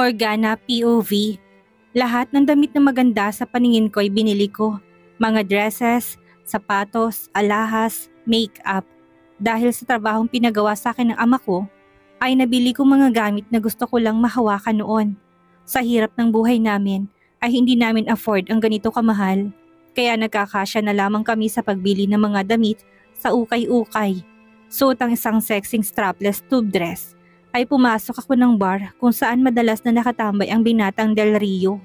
Morgana POV. Lahat ng damit na maganda sa paningin ko ay binili ko. Mga dresses, sapatos, alahas, make-up. Dahil sa trabahong pinagawa sa akin ng ama ko, ay nabili ko mga gamit na gusto ko lang mahawakan noon. Sa hirap ng buhay namin, ay hindi namin afford ang ganito kamahal. Kaya nagkakasya na lamang kami sa pagbili ng mga damit sa ukay-ukay. Suot ang isang sexing strapless tube dress, ay pumasok ako ng bar kung saan madalas na nakatambay ang binatang Del Rio.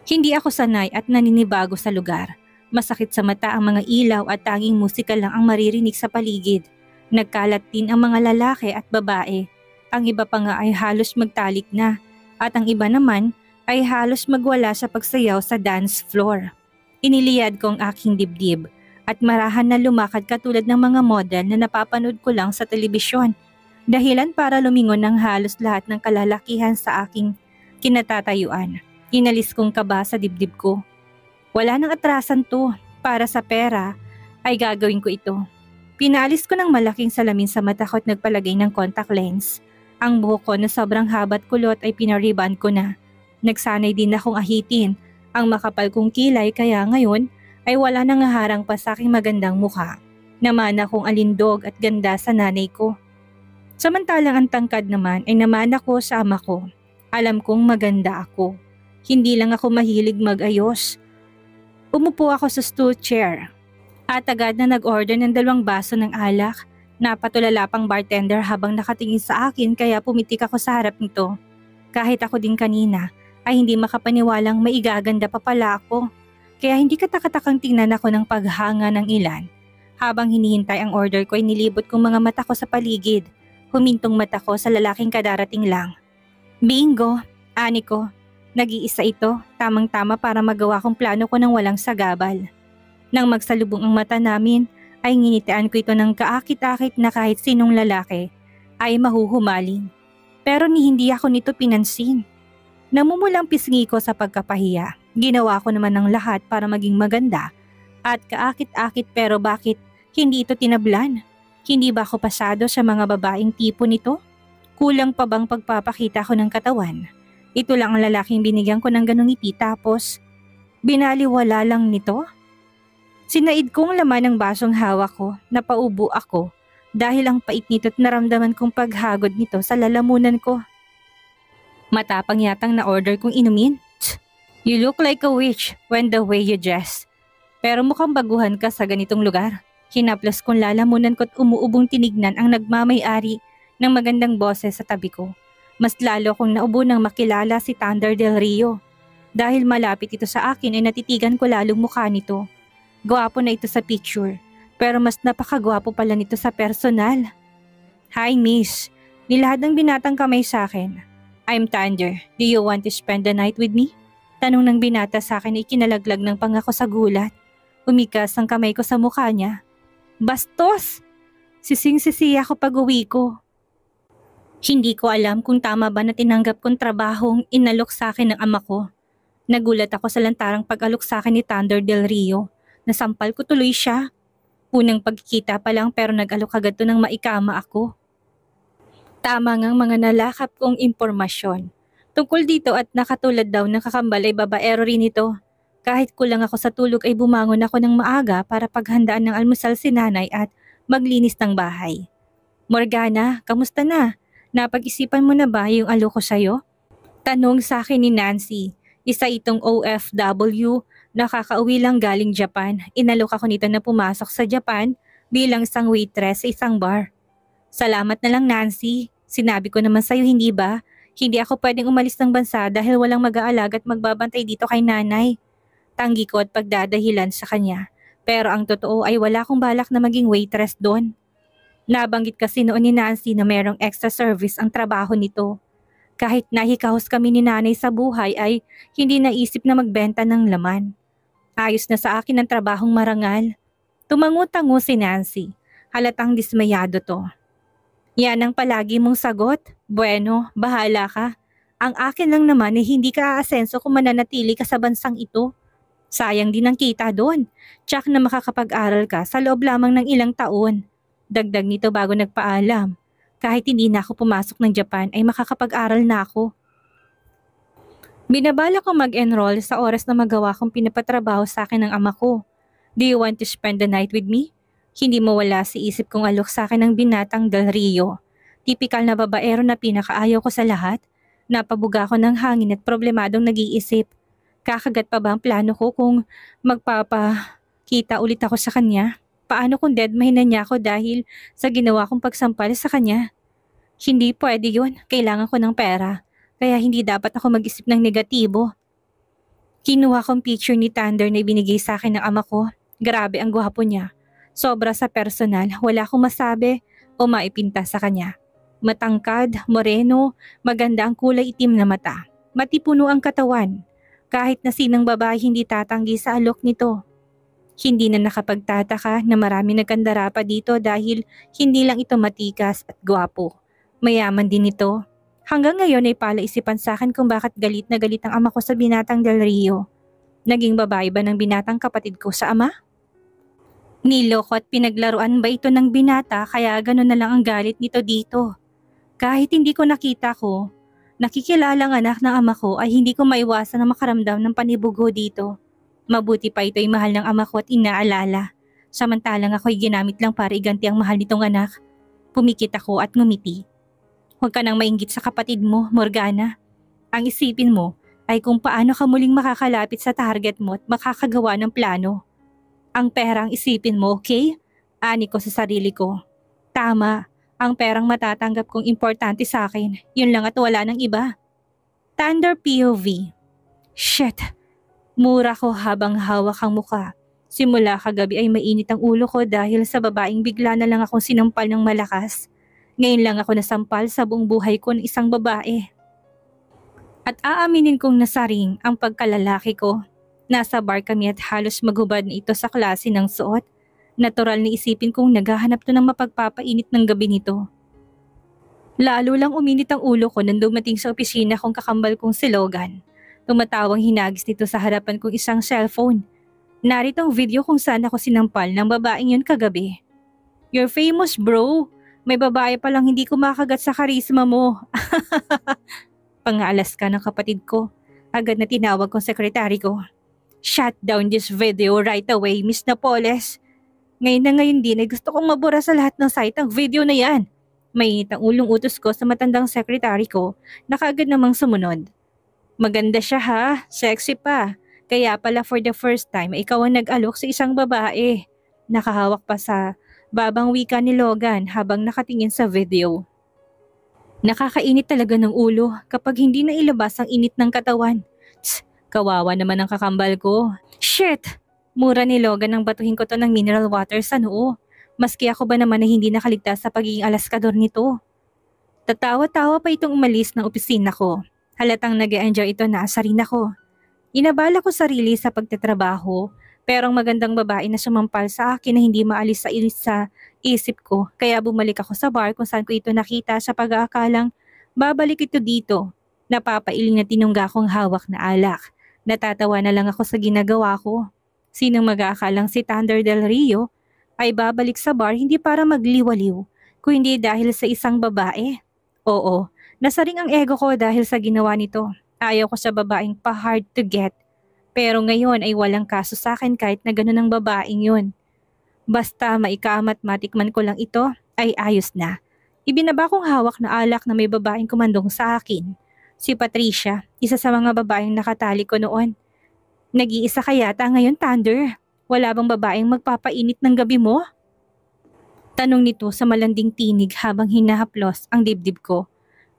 Hindi ako sanay at naninibago sa lugar. Masakit sa mata ang mga ilaw at tanging musika lang ang maririnig sa paligid. Nagkalat din ang mga lalaki at babae. Ang iba pa nga ay halos magtalik na at ang iba naman ay halos magwala sa pagsayaw sa dance floor. Iniliyad ko ang aking dibdib at marahan na lumakad katulad ng mga model na napapanood ko lang sa telebisyon. Dahilan para lumingon ng halos lahat ng kalalakihan sa aking kinatatayuan. Inalis kong kaba sa dibdib ko. Wala nang atrasan to. Para sa pera ay gagawin ko ito. Pinalis ko ng malaking salamin sa mata ko at nagpalagay ng contact lens. Ang buhok ko na sobrang haba't kulot ay pinariban ko na. Nagsanay din akong ahitin ang makapal kong kilay kaya ngayon ay wala nang harang pa sa aking magandang mukha. Naman akong alindog at ganda sa nanay ko. Samantalang ang tangkad naman ay naman ako sa ama ko. Alam kong maganda ako. Hindi lang ako mahilig mag-ayos. Umupo ako sa stool chair at agad na nag-order ng 2 baso ng alak. Napatulala pang bartender habang nakatingin sa akin kaya pumitik ako sa harap nito. Kahit ako din kanina ay hindi makapaniwalang maigaganda pa pala ako. Kaya hindi katakatakang tingnan ako ng paghanga ng ilan. Habang hinihintay ang order ko ay nilibot kong mga mata ko sa paligid. Humintong mata ko sa lalaking kadarating lang. Bingo! Ani ko. Nag-iisa ito, tamang-tama para magawa kong plano ko ng walang sagabal. Nang magsalubong ang mata namin, ay nginitian ko ito ng kaakit-akit na kahit sinong lalaki ay mahuhumaling. Pero hindi ako nito pinansin. Namumulang pisngi ko sa pagkapahiya. Ginawa ko naman ng lahat para maging maganda at kaakit-akit pero bakit hindi ito tinablan? Hindi ba ako pasado sa mga babaeng tipo nito? Kulang pa bang pagpapakita ko ng katawan? Ito lang ang lalaking binigyan ko ng ganung ngiti tapos binaliwala lang nito? Sinaid kong laman ng basong hawak ko, napaubo ako dahil ang pait nito at naramdaman kong paghagod nito sa lalamunan ko. Matapang yatang na-order kong inumin. You look like a witch when the way you dress. Pero mukhang baguhan ka sa ganitong lugar. Hinaplas kong lalamunan ko at umuubong tinignan ang nagmamay-ari ng magandang boses sa tabi ko. Mas lalo kong naubo nang makilala si Thunder Del Rio. Dahil malapit ito sa akin ay natitigan ko lalong mukha nito. Gwapo na ito sa picture, pero mas napakagwapo pala nito sa personal. Hi miss, nilahad ng binatang kamay sa akin. I'm Thunder, do you want to spend the night with me? Tanong ng binata sa akin ay kinalaglag ng pangako sa gulat. Umikas ang kamay ko sa mukha niya. Bastos! Sising-sisiya ko pag-uwi ko. Hindi ko alam kung tama ba na tinanggap kong trabahong inalok sa akin ng ama ko. Nagulat ako sa lantarang pag-alok sa akin ni Thunder Del Rio. Nasampal ko tuloy siya. Unang pagkikita pa lang pero nag-alok agad to ng maikama ako. Tama ngang mga nalakap kong impormasyon. Tungkol dito at nakatulad daw ng kakambal ay babaero rin ito. Kahit kulang ako sa tulog ay bumangon ako ng maaga para paghandaan ng almusal si nanay at maglinis ng bahay. Morgana, kamusta na? Napag-isipan mo na ba yung alok ko sa'yo? Tanong sa akin ni Nancy. Isa itong OFW, nakakauwi lang galing Japan. Inalok ako nito na pumasok sa Japan bilang isang waitress sa isang bar. Salamat na lang Nancy. Sinabi ko naman sa'yo hindi ba? Hindi ako pwedeng umalis ng bansa dahil walang mag-aalaga at magbabantay dito kay nanay. Tanggi ko at pagdadahilan sa kanya. Pero ang totoo ay wala akong balak na maging waitress doon. Nabanggit kasi noon ni Nancy na merong extra service ang trabaho nito. Kahit nahikahos kami ni nanay sa buhay ay hindi naisip na magbenta ng laman. Ayos na sa akin ang trabahong marangal. Tumango-tango si Nancy. Halatang dismayado to. Yan ang palagi mong sagot. Bueno, bahala ka. Ang akin lang naman ay hindi ka aasenso kung mananatili ka sa bansang ito. Sayang din ang kita doon. Tsak na makakapag-aral ka sa loob lamang ng ilang taon. Dagdag nito bago nagpaalam. Kahit hindi na ako pumasok ng Japan ay makakapag-aral na ako. Binabala ko mag-enroll sa oras na magawa kong pinapatrabaho sa akin ng ama ko. Do you want to spend the night with me? Hindi mawala sa isip kong alok sa akin ng binatang Del Rio. Tipikal na babaero na pinakaayaw ko sa lahat. Napabuga ko ng hangin at problemadong nag-iisip. Kakagat pa ba ang plano ko kung magpapakita ulit ako sa kanya? Paano kung deadmine na niya ako dahil sa ginawa kong pagsampal sa kanya? Hindi pwede yun. Kailangan ko ng pera. Kaya hindi dapat ako mag-isip ng negatibo. Kinuha kong picture ni Thunder na ibinigay sa akin ng ama ko. Grabe ang gwapo niya. Sobra sa personal, wala akong masabi o maipinta sa kanya. Matangkad, moreno, maganda ang kulay itim na mata. Matipuno ang katawan. Kahit na sinang babae hindi tatanggi sa alok nito. Hindi na nakapagtataka na marami nagkandara pa dito dahil hindi lang ito matikas at gwapo. Mayaman din ito. Hanggang ngayon ay palaisipan sa akin kung bakit galit na galit ang ama ko sa binatang Del Rio. Naging babae ba ng binatang kapatid ko sa ama? Niloko at pinaglaruan ba ito ng binata kaya gano'n na lang ang galit nito dito? Kahit hindi ko nakita ko, nakikilalang anak ng ama ko ay hindi ko maiwasan na makaramdam ng panibugo dito. Mabuti pa ito'y mahal ng ama ko at inaalala. Samantalang ako'y ginamit lang para iganti ang mahal nitong anak. Pumikit ako at ngumiti. Huwag ka nang mainggit sa kapatid mo, Morgana. Ang isipin mo ay kung paano ka muling makakalapit sa target mo at makakagawa ng plano. Ang perang isipin mo, okay? Ani ko sa sarili ko. Tama, ang perang matatanggap kong importante sa akin. Yun lang at wala ng iba. Thunder POV. Shit. Mura ko habang hawak ang muka. Simula kagabi ay mainit ang ulo ko dahil sa babaeng bigla na lang akong sinampal ng malakas. Ngayon lang ako nasampal sa buong buhay ko ng isang babae. At aaminin kong nasaring ang pagkalalaki ko. Nasa bar kami at halos maghubad na ito sa klase ng suot. Natural na isipin kong naghahanap to ng mapagpapainit ng gabi nito. Lalo lang uminit ang ulo ko nang dumating sa opisina kong kakambal kong si Logan. Tumatawang hinagis nito sa harapan kong isang cellphone. Narito ang video kung saan ako sinampal ng babaeng yun kagabi. You're famous, bro. May babae palang hindi kumakagat sa karisma mo. Pang-aalas ka ng kapatid ko. Agad na tinawag kong sekretary ko. Shut down this video right away, Miss Napoles. Ngayon na ngayon din ay gusto kong mabura sa lahat ng site ang video na yan. Mainit ang ulong utos ko sa matandang sekretary ko na kaagad namang sumunod. Maganda siya ha, sexy pa. Kaya pala for the first time ikaw ang nag-alok sa isang babae. Nakahawak pa sa babang wika ni Logan habang nakatingin sa video. Nakakainit talaga ng ulo kapag hindi na ilabas ang init ng katawan. Tss, kawawa naman ang kakambal ko. Shit! Mura ni Logan nang batuhin ko to ng mineral water sa noo. Maski ako ba naman na hindi nakaligtas sa pagiging alaskador nito. Tatawa-tawa pa itong umalis ng opisina ko. Halatang nag-e-enjoy ito na asarin ako. Inabala ko sarili sa pagtatrabaho. Pero ang magandang babae na sumampal sa akin na hindi maalis sa isip ko. Kaya bumalik ako sa bar kung saan ko ito nakita sa pag-aakalang babalik ito dito. Napapailing na tinungga kong hawak na alak. Natatawa na lang ako sa ginagawa ko. Sinong mag-aakalang si Thunder Del Rio ay babalik sa bar hindi para magliwaliw, kundi dahil sa isang babae. Oo, nasaring ang ego ko dahil sa ginawa nito. Ayaw ko sa babaeng pa-hard to get. Pero ngayon ay walang kaso sa akin kahit na ganun ang babaeng yun. Basta maikamat matikman ko lang ito ay ayos na. Ibinaba kong hawak na alak na may babaeng kumandong sa akin. Si Patricia, isa sa mga babaeng nakatali ko noon. Nag-iisa ka yata ngayon, Thunder. Wala bang babaeng magpapainit ng gabi mo? Tanong nito sa malanding tinig habang hinahaplos ang dibdib ko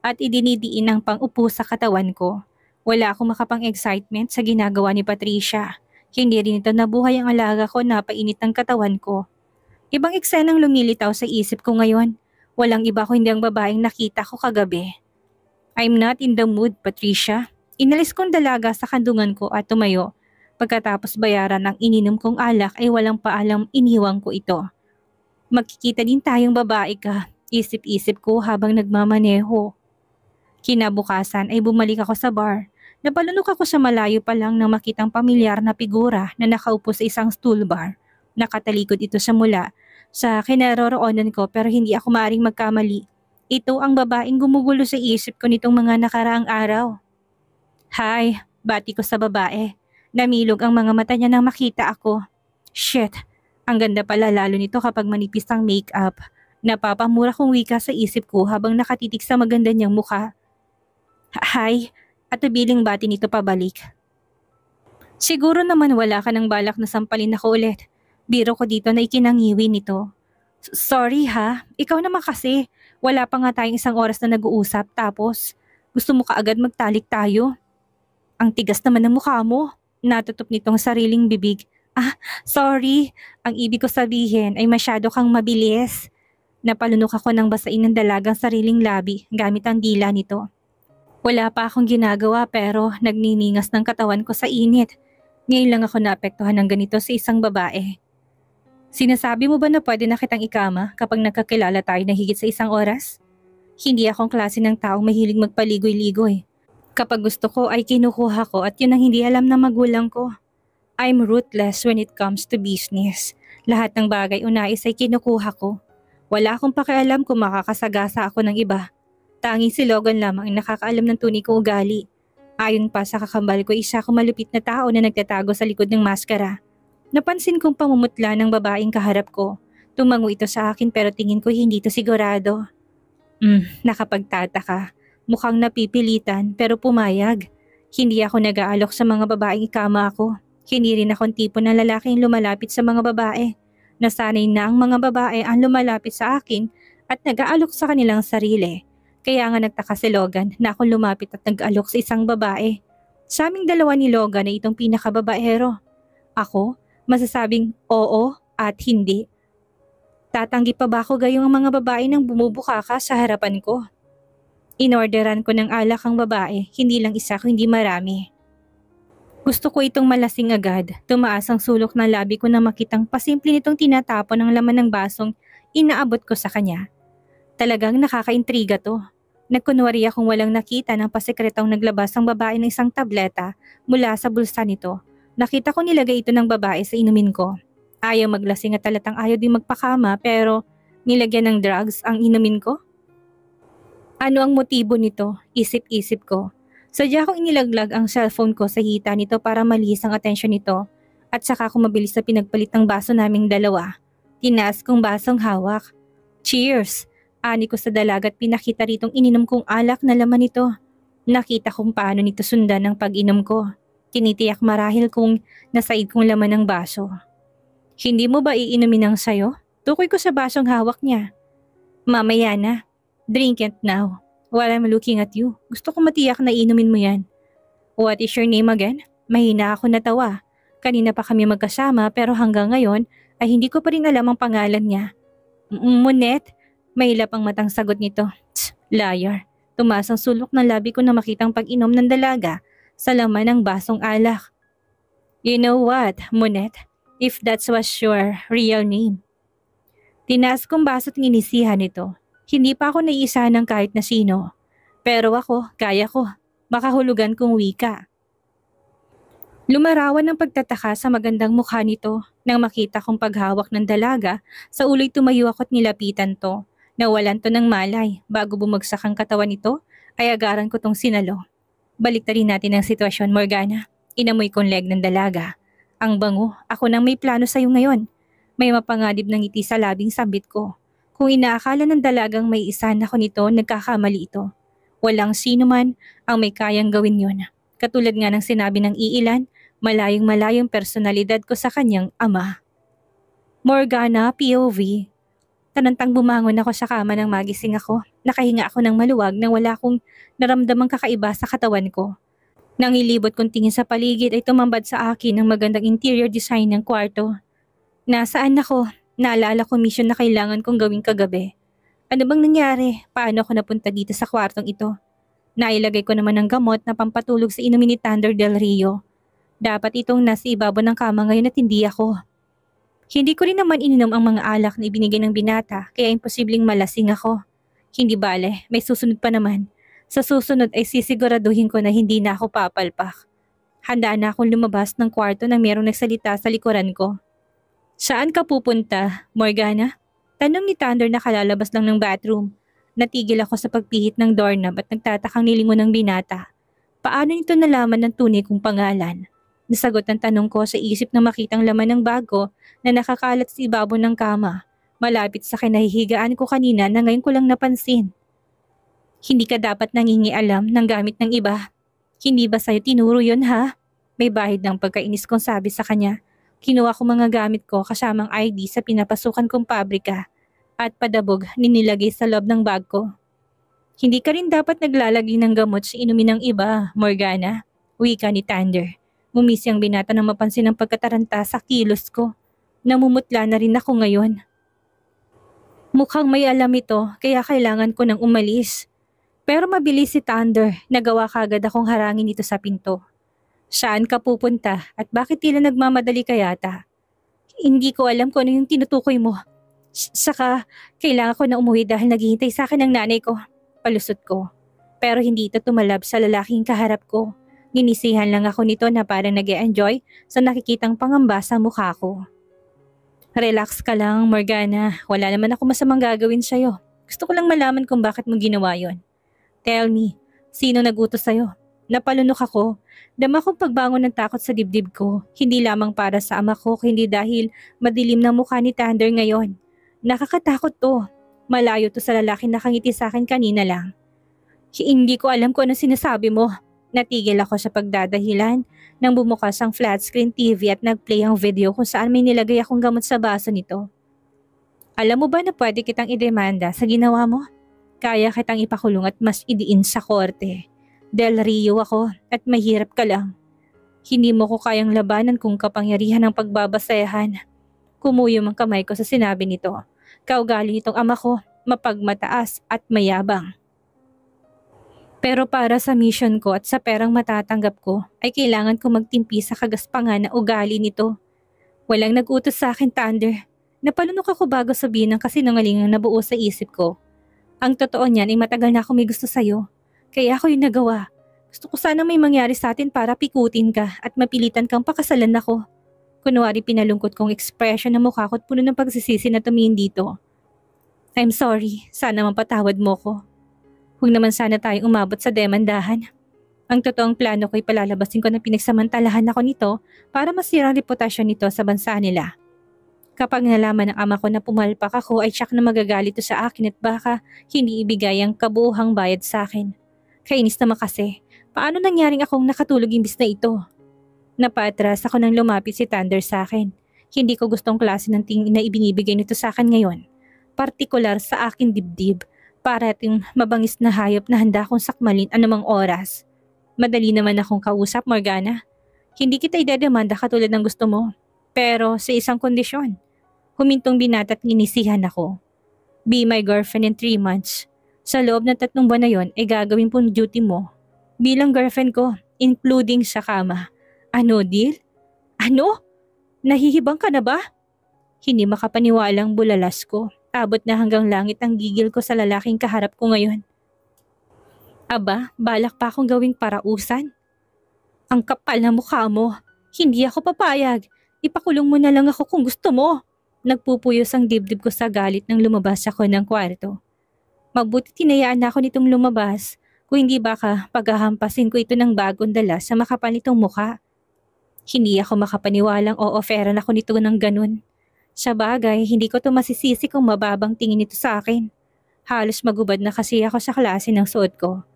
at idinidiin ang pang-upo sa katawan ko. Wala akong makapang-excitement sa ginagawa ni Patricia. Hindi rin ito nabuhay ang alaga ko na painit ng katawan ko. Ibang eksenang lumilitaw sa isip ko ngayon. Walang iba kundi ang babaeng nakita ko kagabi. I'm not in the mood, Patricia. Inalis kong dalaga sa kandungan ko at tumayo. Pagkatapos bayaran ng ininom kong alak ay walang paalam iniwang ko ito. Magkikita din tayong babae ka, isip-isip ko habang nagmamaneho. Kinabukasan ay bumalik ako sa bar. Napalunok ako sa malayo pa lang nang makitang pamilyar na figura na nakaupo sa isang stool bar. Nakatalikod ito sa mula sa kinaroroonan ko pero hindi ako maaaring magkamali. Ito ang babaeng gumugulo sa isip ko nitong mga nakaraang araw. Hi, bati ko sa babae. Namilog ang mga mata niya nang makita ako. Shit, ang ganda pala lalo nito kapag manipis ang makeup. Napapamura kong wika sa isip ko habang nakatitig sa maganda niyang mukha. Hi, at nabiling bati nito pabalik. Siguro naman wala ka ng balak na sampalin ako ulit. Biro ko dito na ikinangiwi nito. Sorry ha, ikaw naman kasi. Wala pa nga tayong isang oras na nag-uusap tapos gusto mo kaagad magtalik tayo. Ang tigas naman ng mukha mo. Natutup nitong sariling bibig. Sorry. Ang ibig ko sabihin ay masyado kang mabilis. Napalunok ako ng basain ng dalagang sariling labi gamit ang dila nito. Wala pa akong ginagawa pero nagniningas ng katawan ko sa init. Ngayon lang ako naapektuhan ng ganito sa isang babae. Sinasabi mo ba na pwede na kitang ikama kapag nagkakilala tayo na higit sa isang oras? Hindi akong klase ng taong mahilig magpaligoy-ligoy. Kapag gusto ko ay kinukuha ko at yun ang hindi alam ng magulang ko. I'm ruthless when it comes to business. Lahat ng bagay unais ay kinukuha ko. Wala akong pakialam kung makakasagasa ako ng iba. Tanging si Logan lamang ang nakakaalam ng tunay kong ugali. Ayon pa sa kakambal ko, isa akong malupit na tao na nagtatago sa likod ng maskara. Napansin kong pamumutla ng babaeng kaharap ko. Tumango ito sa akin pero tingin ko hindi ito sigurado. Nakapagtataka. Mukhang napipilitan pero pumayag. Hindi ako nag-aalok sa mga babaeng ikama ako. Hindi rin akong tipo na lalaking lumalapit sa mga babae. Nasanay na ang mga babae ang lumalapit sa akin at nag-aalok sa kanilang sarili. Kaya nga nagtaka si Logan na akong lumapit at nag-alok sa isang babae. Sa aming dalawa ni Logan ay itong pinakababaero. Ako, masasabing oo at hindi. Tatanggi pa ba ako gayong ang mga babae nang bumubuka ka sa harapan ko? Inorderan ko ng alak ang babae, hindi lang isa kundi marami. Gusto ko itong malasing agad. Tumaas ang sulok ng labi ko na makitang pasimple nitong tinatapon ang laman ng basong inaabot ko sa kanya. Talagang nakakaintriga to. Nagkunwari akong walang nakita ng pasekretong naglabas ang babae ng isang tableta mula sa bulsa nito. Nakita ko nilagay ito ng babae sa inumin ko. Ayaw maglasing at talatang ayaw din magpakama pero nilagyan ng drugs ang inumin ko? Ano ang motibo nito? Isip-isip ko. Sadya kong inilaglag ang cellphone ko sa hita nito para malihis ang atensyon nito at saka ko mabilis na pinagpalit ng baso naming dalawa. Tinaas kong basong hawak. Cheers! Ani ko sa dalaga at pinakita ritong ininom kong alak na laman nito. Nakita kong paano nito sundan ang pag-inom ko. Tinitiyak marahil kung nasaid kong laman ng baso. Hindi mo ba iinumin ang sayo? Tukoy ko sa basong hawak niya. Mamaya na. Drink it now. While I'm looking at you, gusto ko matiyak na inumin mo yan. What is your name again? Mahina ako natawa. Kanina pa kami magkasama pero hanggang ngayon ay hindi ko pa rin alam ang pangalan niya. Monet? Mahilap ang matang sagot nito. Liar. Tumaas ang sulok ng labi ko na makitang pag-inom ng dalaga sa laman ng basong alak. You know what, Monet? If that was your real name. Tinaas kong baso at nginisihan ito. Hindi pa ako naiisa ng kahit na sino. Pero ako, kaya ko. Makahulugan kong wika. Lumarawan ng pagtataka sa magandang mukha nito nang makita kong paghawak ng dalaga. Sa ulo'y tumayo ako at nilapitan to. Nawalan to ng malay. Bago bumagsak ang katawan nito, ay agaran ko tong sinalo. Baliktarin natin ang sitwasyon, Morgana. Inamoy kong leg ng dalaga. Ang bango, ako nang may plano sa'yo ngayon. May mapanganib ng ngiti sa labing sambit ko. Kung inaakala ng dalagang may isahan ako nito, nagkakamali ito. Walang sino man ang may kayang gawin yon. Katulad nga ng sinabi ng iilan, malayong-malayong personalidad ko sa kanyang ama. Morgana, POV. Tanantang bumangon ako sa kama nang magising ako. Nakahinga ako ng maluwag nang wala akong naramdamang kakaiba sa katawan ko. Nang ilibot kong tingin sa paligid ay tumambad sa akin ang magandang interior design ng kwarto. Nasaan ako? Naalala ko mission na kailangan kong gawing kagabi. Ano bang nangyari? Paano ako napunta dito sa kwartong ito? Nailagay ko naman ng gamot na pampatulog sa inumin ni Thunder Del Rio. Dapat itong nasa ibabaw ng kama ngayon at hindi ako. Hindi ko rin naman ininom ang mga alak na ibinigay ng binata kaya imposibleng malasing ako. Hindi bale, may susunod pa naman. Sa susunod ay sisiguraduhin ko na hindi na ako papalpak. Handa na akong lumabas ng kwarto nang merong nagsalita sa likuran ko. Saan ka pupunta, Morgana? Tanong ni Thunder na kalalabas lang ng bathroom. Natigil ako sa pagpihit ng doorknob at nagtatakang nilingon ng binata. Paano nito nalaman ng tunay kong pangalan? Nasagot ang tanong ko sa isip na makitang laman ng bago na nakakalat sa ibabaw ng kama, malapit sa kinahihigaan ko kanina na ngayon ko lang napansin. Hindi ka dapat nangingialam ng gamit ng iba. Hindi ba sa'yo tinuro yun ha? May bahid ng pagkainis kong sabi sa kanya. Kinuha ko mga gamit ko kasamang ID sa pinapasukan kong pabrika at padabog ninilagay sa loob ng bag ko. Hindi ka rin dapat naglalagay ng gamot sa inumin ng iba, Morgana. Wika ni Thunder. Ngumisi ang binata nang mapansin ang pagkataranta sa kilos ko. Namumutla na rin ako ngayon. Mukhang may alam ito kaya kailangan ko nang umalis. Pero mabilis si Thunder, nagawa kagad akong harangin dito sa pinto. Saan ka pupunta at bakit tila nagmamadali ka yata? Hindi ko alam kung ano yung tinutukoy mo. Saka kailangan ko na umuwi dahil naghihintay sa akin ang nanay ko. Palusot ko. Pero hindi ito tumalab sa lalaking kaharap ko. Ginisihan lang ako nito na parang nag-e-enjoy sa nakikitang pangamba sa mukha ko. Relax ka lang, Morgana. Wala naman ako masamang gagawin sa'yo. Gusto ko lang malaman kung bakit mo ginawa yon. Tell me, sino nagutos sa'yo? Napalunok ako. Dama kong pagbangon ng takot sa dibdib ko. Hindi lamang para sa ama ko, kundi dahil madilim na mukha ni Thunder ngayon. Nakakatakot to. Malayo to sa lalaki na nakangiti sa akin kanina lang. Hindi ko alam kung ano sinasabi mo. Natigil ako sa pagdadahilan nang bumukas ang flat screen TV at nagplay ang video kung saan may nilagay akong gamot sa baso nito. Alam mo ba na pwede kitang idemanda sa ginawa mo? Kaya kitang ipakulong at mas idiin sa korte. Del Rio ako at mahirap ka lang. Hindi mo ko kayang labanan kung kapangyarihan ng pagbabasehan. Kumuyom ang kamay ko sa sinabi nito. Kaugali nitong ama ko, mapagmataas at mayabang. Pero para sa mission ko at sa perang matatanggap ko, ay kailangan ko magtimpi sa kagaspangan na ugali nito. Walang nag-utos sa akin, Thunder. Napalunok ako bago sabihin ng kasinungalingang nabuo sa isip ko. Ang totoo niyan ay matagal na ako may gusto sa'yo. Kaya ako yung nagawa. Gusto ko sana may mangyari sa atin para pikutin ka at mapilitan kang pakasalan ako. Kunwari pinalungkot kong ekspresyon ng mukha ko at puno ng pagsisisi na tumingin dito. I'm sorry, sana mapatawad mo ko. Huwag naman sana tayong umabot sa demandahan. Ang totoong plano ko ay palalabasin ko na pinagsamantalahan ako nito para masira ang reputasyon nito sa bansa nila. Kapag nalaman ng ama ko na pumalpak ako ay tiyak na magagalit to sa akin at baka hindi ibigay ang kabuuhang bayad sa akin. Kainis naman kasi, paano nangyaring akong nakatulog imbis na ito? Napaatras ako nang lumapit si Thunder sa akin. Hindi ko gustong klase ng tingin na ibinibigay nito sa akin ngayon. Partikular sa akin dibdib, para ating mabangis na hayop na handa akong sakmalin anumang oras. Madali naman akong kausap, Morgana. Hindi kita idedemanda katulad ng gusto mo. Pero sa isang kondisyon. Humintong binata at inisihan ako. Be my girlfriend in 3 months. Sa loob ng 3 buwan na yon ay gagawin pong duty mo. Bilang girlfriend ko, including sa kama. Ano, deal? Ano? Nahihibang ka na ba? Hindi makapaniwalang bulalas ko. Abot na hanggang langit ang gigil ko sa lalaking kaharap ko ngayon. Aba, balak pa akong gawing parausan. Ang kapal na mukha mo. Hindi ako papayag. Ipakulong mo na lang ako kung gusto mo. Nagpupuyos ang dibdib ko sa galit nang lumabas ako ng kwarto. Mabuti tinayaan ako nitong lumabas. Kung hindi baka paghahampasin ko ito ng bagong dala sa makapal nitong mukha. Hindi ako makapaniwalang o-offeran ako nito ng ganun. Sa bagay, hindi ko to masisisi kung mababang tingin nito sa akin. Halos magubad na kasi ako sa klase ng suot ko.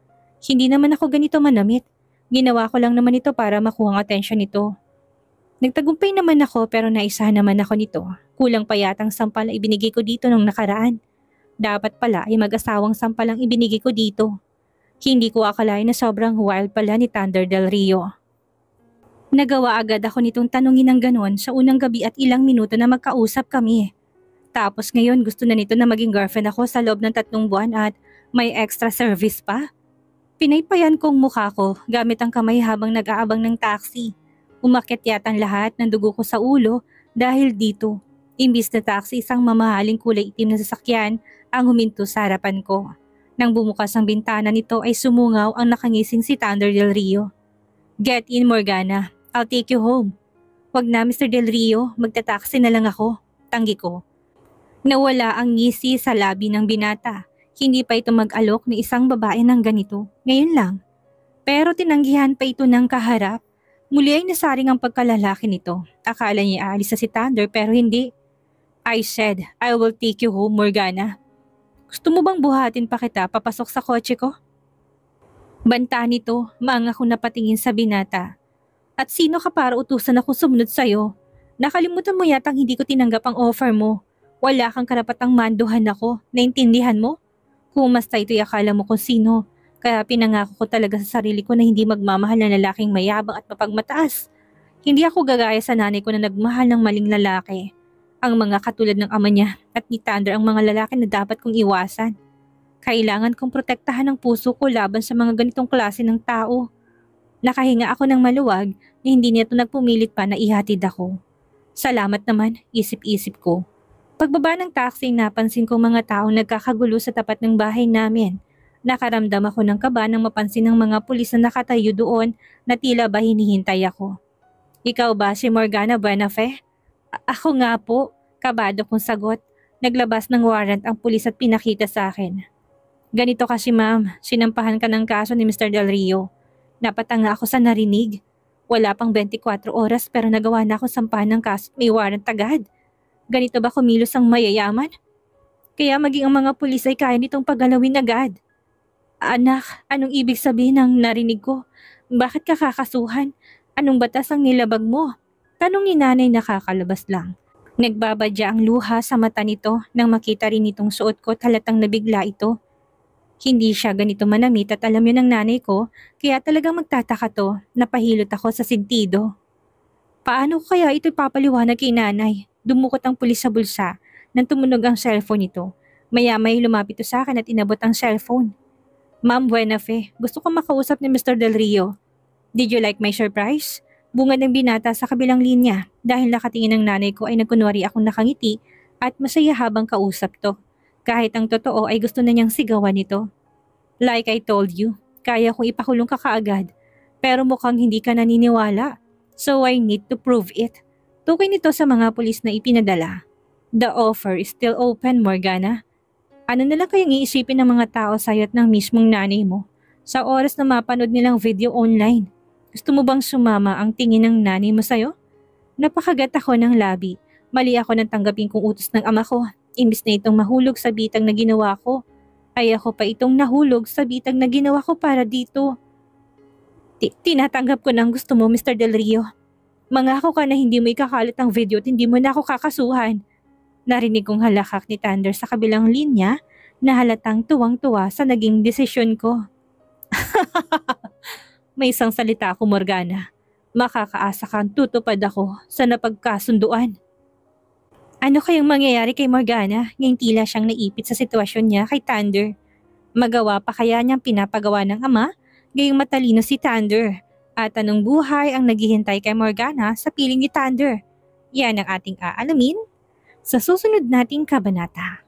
Hindi naman ako ganito manamit. Ginawa ko lang naman ito para makuha ang atensyon nito. Nagtagumpay naman ako pero naisahan naman ako nito. Kulang pa yatang sampal na ibinigay ko dito nung nakaraan. Dapat pala ay mag-asawang sampal ang ibinigay ko dito. Hindi ko akalain na sobrang wild pala ni Thunder Del Rio. Nagawa agad ako nitong tanungin ng ganon sa unang gabi at ilang minuto na magkausap kami. Tapos ngayon gusto na nito na maging girlfriend ako sa loob ng 3 buwan at may extra service pa. Pinaypayan kong mukha ko gamit ang kamay habang nag-aabang ng taxi. Umakyat yatang lahat ng dugo ko sa ulo dahil dito. Imbis na taxi, isang mamahaling kulay itim na sasakyan ang huminto sa harapan ko. Nang bumukas ang bintana nito ay sumungaw ang nakangising si Thunder Del Rio. Get in, Morgana. I'll take you home. Wag na, Mr. Del Rio. Magta-taxi na lang ako. Tanggi ko. Nawala ang ngisi sa labi ng binata. Hindi pa ito mag-alok ni isang babae ng ganito. Ngayon lang. Pero tinanggihan pa ito ng kaharap. Muli ay nasaring ang pagkalalaki nito. Akala niya aalis na si Thunder pero hindi. I said, I will take you home, Morgana. Gusto mo bang buhatin pa kita papasok sa kotse ko? Banta nito, maanga ko napatingin sa binata. At sino ka para utusan ako sumunod sa'yo? Nakalimutan mo yatang hindi ko tinanggap ang offer mo. Wala kang karapatang manduhan ako, naintindihan mo? Kung basta ito'y akala mo kung sino. Kaya pinangako ko talaga sa sarili ko na hindi magmamahal na lalaking mayabang at mapagmataas. Hindi ako gagaya sa nanay ko na nagmahal ng maling lalaki. Ang mga katulad ng ama niya at ni Thunder ang mga lalaki na dapat kong iwasan. Kailangan kong protektahan ang puso ko laban sa mga ganitong klase ng tao. Nakahinga ako ng maluwag na hindi nito nagpumilit pa na ihatid ako. Salamat naman, isip-isip ko. Pagbaba ng taxi, napansin kong mga taong nagkakagulo sa tapat ng bahay namin. Nakaramdam ako ng kaba nang mapansin ng mga pulis na nakatayo doon na tila ba hinihintay ako. Ikaw ba si Morgana Buenafe? Ako nga po, kabado kong sagot. Naglabas ng warrant ang pulis at pinakita sa akin. Ganito kasi ma'am, sinampahan ka ng kaso ni Mr. Del Rio. Napatanga ako sa narinig. Wala pang 24 oras pero nagawa na ako sampahan ng kaso at may warrant agad. Ganito ba kumilos ang mayayaman? Kaya maging ang mga pulis ay kaya nitong paggalawin agad. Anak, anong ibig sabihin ng narinig ko? Bakit ka kakasuhan? Anong batas ang nilabag mo? Tanong ni nanay nakakalabas lang. Nagbabadya ang luha sa mata nito nang makita rin itong suot ko at halatang nabigla ito. Hindi siya ganito manamit at alam yun ng nanay ko, kaya talagang magtataka to, napahilot ako sa sentido. Paano ko kaya ito ipapaliwanag kay nanay? Dumukot ang pulis sa bulsa nang tumunog ang cellphone nito. Maya-may lumapit to sa akin at inabot ang cellphone. Ma'am Buenafe, gusto ko makausap ni Mr. Del Rio. Did you like my surprise? Bunga ng binata sa kabilang linya dahil nakatingin ng nanay ko ay nagkunwari akong nakangiti at masaya habang kausap to. Kahit ang totoo ay gusto na niyang sigawan nito. Like I told you, kaya kong ipakulong ka kaagad. Pero mukhang hindi ka naniniwala. So I need to prove it. Tukoy nito sa mga pulis na ipinadala. The offer is still open, Morgana. Ano na lang kayang iisipin ng mga tao sa'yo at ng mismong nanay mo sa oras na mapanood nilang video online? Gusto mo bang sumama ang tingin ng nanay mo sa'yo? Napakagat ako ng labi. Mali ako nang tanggapin kong utos ng ama ko. Imbis na itong mahulog sa bitag na ginawa ko, ay ako pa itong nahulog sa bitag na ginawa ko para dito. Tinatanggap ko ng gusto mo, Mr. Del Rio. Mangako ka na hindi mo ikakalat ang video at hindi mo na ako kakasuhan. Narinig kong halakak ni Thunder sa kabilang linya na halatang tuwang-tuwa sa naging desisyon ko. May isang salita ako, Morgana. Makakaasa kang tutupad ako sa napagkasunduan. Ano kayang mangyayari kay Morgana ngayong tila siyang naipit sa sitwasyon niya kay Thunder? Magawa pa kaya niyang pinapagawa ng ama gayong matalino si Thunder? At anong buhay ang naghihintay kay Morgana sa piling ni Thunder? Yan ang ating aalamin sa susunod nating kabanata.